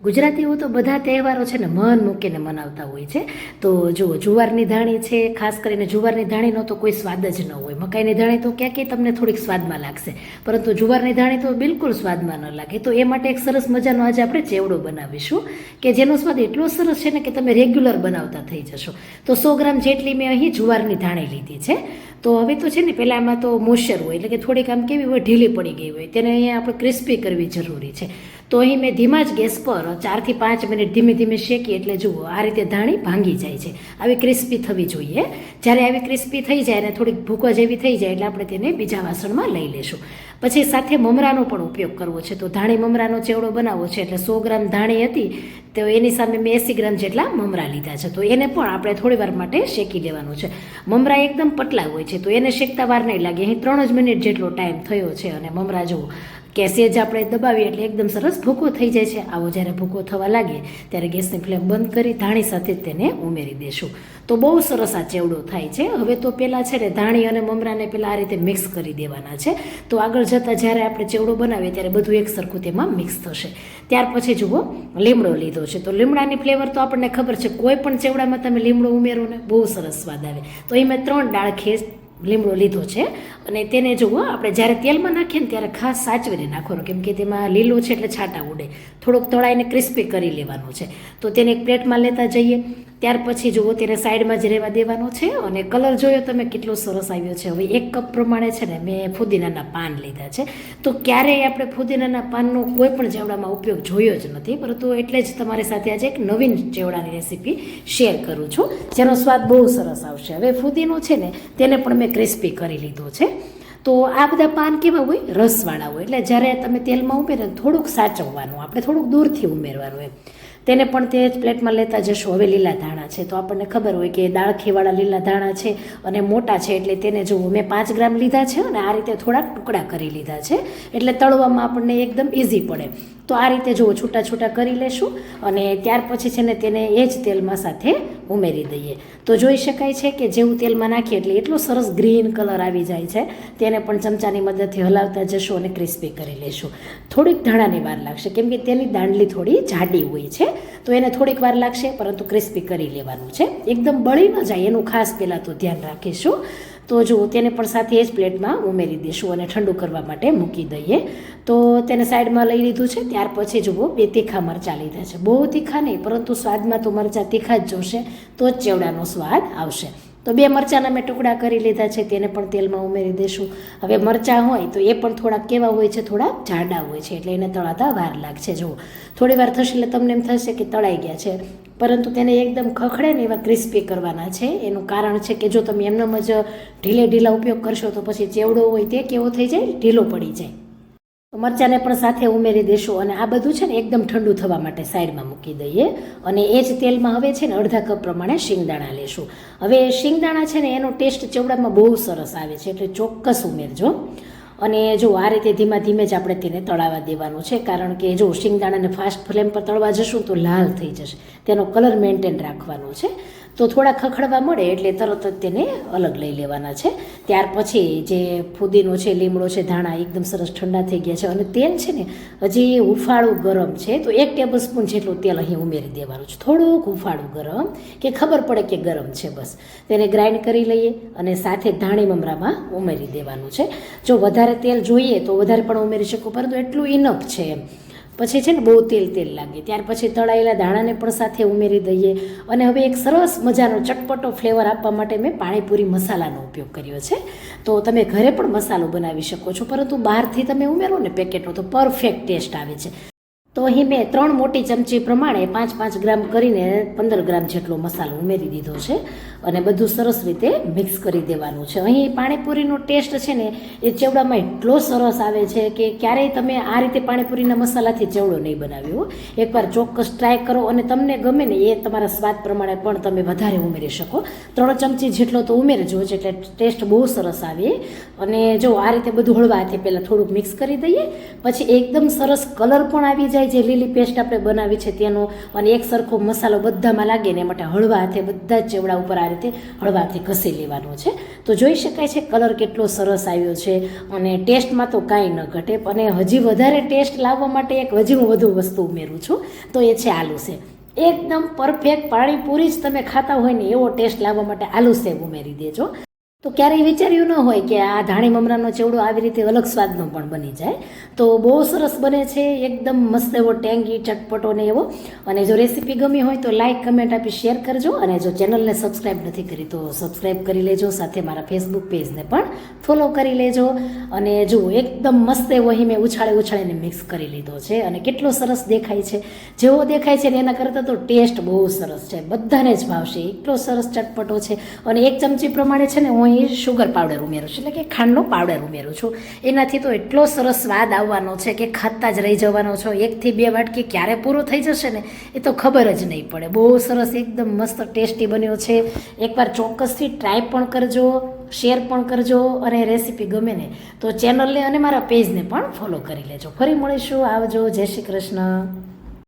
ગુજરાતીઓ તો બધા તહેવારો છે ને મન મૂકીને મનાવતા હોય છે. તો જો જુવારની ધાણી છે, ખાસ કરીને જુવારની ધાણીનો તો કોઈ સ્વાદ જ ન હોય. મકાઈની ધાણી તો ક્યાંક તમને થોડીક સ્વાદમાં લાગશે, પરંતુ જુવારની ધાણી તો બિલકુલ સ્વાદમાં ન લાગે. તો એ માટે એક સરસ મજાનો આજે આપણે ચેવડો બનાવીશું કે જેનો સ્વાદ એટલો સરસ છે ને કે તમે રેગ્યુલર બનાવતા થઈ જશો. તો 100 ગ્રામ જેટલી મેં અહીં જુવારની ધાણી લીધી છે. તો હવે તો છે ને પહેલાં આમાં તો મોઈશ્ચર હોય, એટલે કે થોડીક આમ કેવી હોય, ઢીલી પડી ગઈ હોય, તેને અહીંયા આપણે ક્રિસ્પી કરવી જરૂરી છે. તો અહીં મેં ધીમા જ ગેસ પર 4 થી 5 મિનિટ ધીમે ધીમે શેકી, એટલે જુઓ આ રીતે ધાણી ભાંગી જાય છે. આવી ક્રિસ્પી થવી જોઈએ. જ્યારે આવી ક્રિસ્પી થઈ જાય અને થોડીક ભૂકો જેવી થઈ જાય એટલે આપણે તેને બીજા વાસણમાં લઈ લેશું. પછી સાથે મમરાનો પણ ઉપયોગ કરવો છે. તો ધાણી મમરાનો ચેવડો બનાવવો છે, એટલે 100 ગ્રામ ધાણી હતી તો એની સામે મેં 80 ગ્રામ જેટલા મમરા લીધા છે. તો એને પણ આપણે થોડી વાર માટે શેકી લેવાનું છે. મમરા એકદમ પતલા હોય છે, તો એને શેકતા વાર નહીં લાગે. અહીં 3 જ મિનિટ જેટલો ટાઈમ થયો છે અને મમરા જુઓ કે સેજ આપણે દબાવીએ એટલે એકદમ સરસ ભૂકો થઈ જાય છે. આવો જ્યારે ભૂકો થવા લાગે ત્યારે ગેસની ફ્લેમ બંધ કરી ધાણી સાથે જ તેને ઉમેરી દેશું. તો બહુ સરસ આ ચેવડો થાય છે. હવે તો પહેલાં છે ને ધાણી અને મમરાને પહેલાં આ રીતે મિક્સ કરી દેવાના છે. તો આગળ જતાં જ્યારે આપણે ચેવડો બનાવીએ ત્યારે બધું એક સરખું તેમાં મિક્સ થશે. ત્યાર પછી જુઓ લીમડો લીધો છે. તો લીમડાની ફ્લેવર તો આપણને ખબર છે, કોઈ પણ ચેવડામાં તમે લીમડો ઉમેરો ને બહુ સરસ સ્વાદ આવે. તો અહીં મેં 3 ડાળખી લીમડો લીધો છે અને તેને જુઓ આપણે જ્યારે તેલમાં નાખીએ ને ત્યારે ખાસ સાચવીને નાખવાનું, કેમ કે તેમાં લીલો છે એટલે છાંટા ઉડે. થોડુંક તળાઈને ક્રિસ્પી કરી લેવાનું છે. તો તેને એક પ્લેટમાં લેતા જઈએ. ત્યાર પછી જુઓ તેને સાઈડમાં જ રહેવા દેવાનો છે. અને કલર જોયો તમે કેટલો સરસ આવ્યો છે. હવે 1 કપ પ્રમાણે છે ને મેં ફુદીનાના પાન લીધા છે. તો ક્યારેય આપણે ફુદીનાના પાનનો કોઈ પણ ચેવડામાં ઉપયોગ જોયો જ નથી, પરંતુ એટલે જ તમારી સાથે આજે એક નવીન ચેવડાની રેસીપી શેર કરું છું, જેનો સ્વાદ બહુ સરસ આવશે. હવે ફુદીનો છે ને તેને પણ મેં ક્રિસ્પી કરી લીધો છે. તો આ બધા પાન કેવા હોય, રસવાળા હોય, એટલે જ્યારે તમે તેલમાં ઉમેરો થોડુંક સાચવવાનું, આપણે થોડુંક દૂરથી ઉમેરવાનું એમ. તેને પણ તે જ પ્લેટમાં લેતા જશું. હવે લીલા ધાણા છે, તો આપણને ખબર હોય કે દાળખીવાળા લીલા ધાણા છે અને મોટા છે, એટલે તેને જુઓ મેં 5 ગ્રામ લીધા છે અને આ રીતે થોડાક ટુકડા કરી લીધા છે, એટલે તળવામાં આપણને એકદમ ઇઝી પડે. તો આ રીતે જુઓ છૂટા છૂટા કરી લેશું અને ત્યાર પછી છે ને તેને એ જ તેલમાં સાથે ઉમેરી દઈએ. તો જોઈ શકાય છે કે જેવું તેલમાં નાખીએ એટલે એટલો સરસ ગ્રીન કલર આવી જાય છે. તેને પણ ચમચાની મદદથી હલાવતા જશું અને ક્રિસ્પી કરી લેશું. થોડીક ધાણાની વાર લાગશે, કેમ કે તેની દાંડલી થોડી જાડી હોય છે, તો એને થોડીક વાર લાગશે, પરંતુ ક્રિસ્પી કરી લેવાનું છે. એકદમ બળી ન જાય એનું ખાસ પહેલાં તો ધ્યાન રાખીશું. તો જુઓ તેને પણ સાથે જ પ્લેટમાં ઉમેરી દઈશું અને ઠંડુ કરવા માટે મૂકી દઈએ. તો તેને સાઈડમાં લઈ લીધું છે. ત્યાર પછી જુઓ 2 તીખા મરચાં લીધા છે. બહુ તીખા નહીં, પરંતુ સ્વાદમાં તો મરચાં તીખા જ જોશે, તો જ ચેવડાનો સ્વાદ આવશે. તો 2 મરચાંના મેં ટુકડા કરી લીધા છે, તેને પણ તેલમાં ઉમેરી દઈશું. હવે મરચાં હોય તો એ પણ થોડાક કેવા હોય છે, થોડા જાડા હોય છે, એટલે એને તળાતા વાર લાગશે. જુઓ થોડી વાર થશે એટલે તમને એમ થશે કે તળાઈ ગયા છે, પરંતુ તેને એકદમ ખખડે ને એવા ક્રિસ્પી કરવાના છે. એનું કારણ છે કે જો તમે એમનેમ જ ઢીલા ઉપયોગ કરશો તો પછી ચેવડો હોય તે કેવો થઈ જાય, ઢીલો પડી જાય. મરચાંને પણ સાથે ઉમેરી દેશું અને આ બધું છે ને એકદમ ઠંડુ થવા માટે સાઈડમાં મૂકી દઈએ. અને એ જ તેલમાં હવે છે ને અડધા કપ પ્રમાણે શિંગદાણા લેશું. હવે શિંગદાણા છે ને એનો ટેસ્ટ ચેવડામાં બહુ સરસ આવે છે, એટલે ચોક્કસ ઉમેરજો. અને જો આ રીતે ધીમા ધીમે જ આપણે તેને તળાવવા દેવાનું છે, કારણ કે જો શિંગદાણાને ફાસ્ટ ફ્લેમ પર તળવા જશું તો લાલ થઈ જશે. તેનો કલર મેન્ટેન રાખવાનો છે. તો થોડા ખખડવા મળે એટલે તરત જ તેને અલગ લઈ લેવાના છે. ત્યાર પછી જે ફુદીનો છે, લીમડો છે, ધાણા એકદમ સરસ ઠંડા થઈ ગયા છે અને તેલ છે ને હજી હુંફાળું ગરમ છે, તો 1 ટેબલ સ્પૂન જેટલું તેલ અહીં ઉમેરી દેવાનું છે. થોડુંક હુંફાળું ગરમ, કે ખબર પડે કે ગરમ છે, બસ. તેને ગ્રાઇન્ડ કરી લઈએ અને સાથે ધાણી મમરામાં ઉમેરી દેવાનું છે. જો વધારે તેલ જોઈએ તો વધારે પણ ઉમેરી શકો, પરંતુ એટલું ઇનફ છે એમ. પછી છે ને બહુ તેલ લાગે. ત્યાર પછી તળાયેલા ધાણાને પણ સાથે ઉમેરી દઈએ. અને હવે એક સરસ મજાનો ચટપટો ફ્લેવર આપવા માટે મેં પાણીપુરી મસાલાનો ઉપયોગ કર્યો છે. તો તમે ઘરે પણ મસાલો બનાવી શકો છો, પરંતુ બહારથી તમે ઉમેરો ને પેકેટનો તો પરફેક્ટ ટેસ્ટ આવે છે. તો અહીં મેં 3 મોટી ચમચી પ્રમાણે 5-5 ગ્રામ કરીને 15 ગ્રામ જેટલો મસાલો ઉમેરી દીધો છે અને બધું સરસ રીતે મિક્સ કરી દેવાનું છે. અહીં પાણીપુરીનો ટેસ્ટ છે ને એ ચેવડામાં એટલો સરસ આવે છે કે ક્યારેય તમે આ રીતે પાણીપુરીના મસાલાથી ચેવડો નહીં બનાવ્યો. એકવાર ચોક્કસ ટ્રાય કરો અને તમને ગમે ને એ તમારા સ્વાદ પ્રમાણે પણ તમે વધારે ઉમેરી શકો. 3 ચમચી જેટલો તો ઉમેરજો, એટલે ટેસ્ટ બહુ સરસ આવે. અને જો આ રીતે બધું હળવા હાથે પહેલાં થોડુંક મિક્સ કરી દઈએ, પછી એકદમ સરસ કલર પણ આવી જાય જે લીલી પેસ્ટ આપણે બનાવી છે તેનો અને એક સરખો મસાલો બધામાં લાગે ને એ માટે હળવા હાથે બધા જ ચેવડા ઉપર આ રીતે હળવા હાથે ઘસી લેવાનો છે. તો જોઈ શકાય છે કલર કેટલો સરસ આવ્યો છે અને ટેસ્ટમાં તો કાંઈ ન ઘટે. અને હજી વધારે ટેસ્ટ લાવવા માટે એક હજી હું વધુ વસ્તુ ઉમેરું છું, તો એ છે આલુ સેવ. એકદમ પરફેક્ટ પાણીપુરી જ તમે ખાતા હોય ને એવો ટેસ્ટ લાવવા માટે આલુ સેવ ઉમેરી દેજો. તો ક્યારેય વિચાર્યું ન હોય કે આ ધાણી મમરાનો ચેવડો આવી રીતે અલગ સ્વાદનો પણ બની જાય. તો બહુ સરસ બને છે, એકદમ મસ્ત એવો ટેંગી ચટપટો ને એવો. અને જો રેસીપી ગમી હોય તો લાઇક કમેન્ટ આપી શેર કરજો. અને જો ચેનલને સબસ્ક્રાઈબ નથી કરી તો સબસ્ક્રાઈબ કરી લેજો, સાથે મારા ફેસબુક પેજને પણ ફોલો કરી લેજો. અને જુઓ એકદમ મસ્ત એવો અહીં મેં ઉછાળીને મિક્સ કરી લીધો છે અને કેટલો સરસ દેખાય છે. જેવો દેખાય છે ને એના કરતાં તો ટેસ્ટ બહુ સરસ છે, બધાને જ ભાવશે, એટલો સરસ ચટપટો છે. અને 1 ચમચી પ્રમાણે છે ને હું અહીં શુગર પાવડર ઉમેરું છું, એટલે કે ખાંડનો પાવડર ઉમેરું છું. એનાથી તો એટલો સરસ સ્વાદ આવવાનો છે કે ખાતા જ રહી જવાનો છો. 1 થી 2 વાટકી ક્યારે પૂરો થઈ જશે ને એ તો ખબર જ નહીં પડે. બહુ સરસ એકદમ મસ્ત ટેસ્ટી બન્યો છે. એકવાર ચોક્કસથી ટ્રાય પણ કરજો, શેર પણ કરજો. અને રેસીપી ગમે ને તો ચેનલને અને મારા પેજને પણ ફોલો કરી લેજો. ફરી મળીશું. આવજો. જય શ્રી કૃષ્ણ.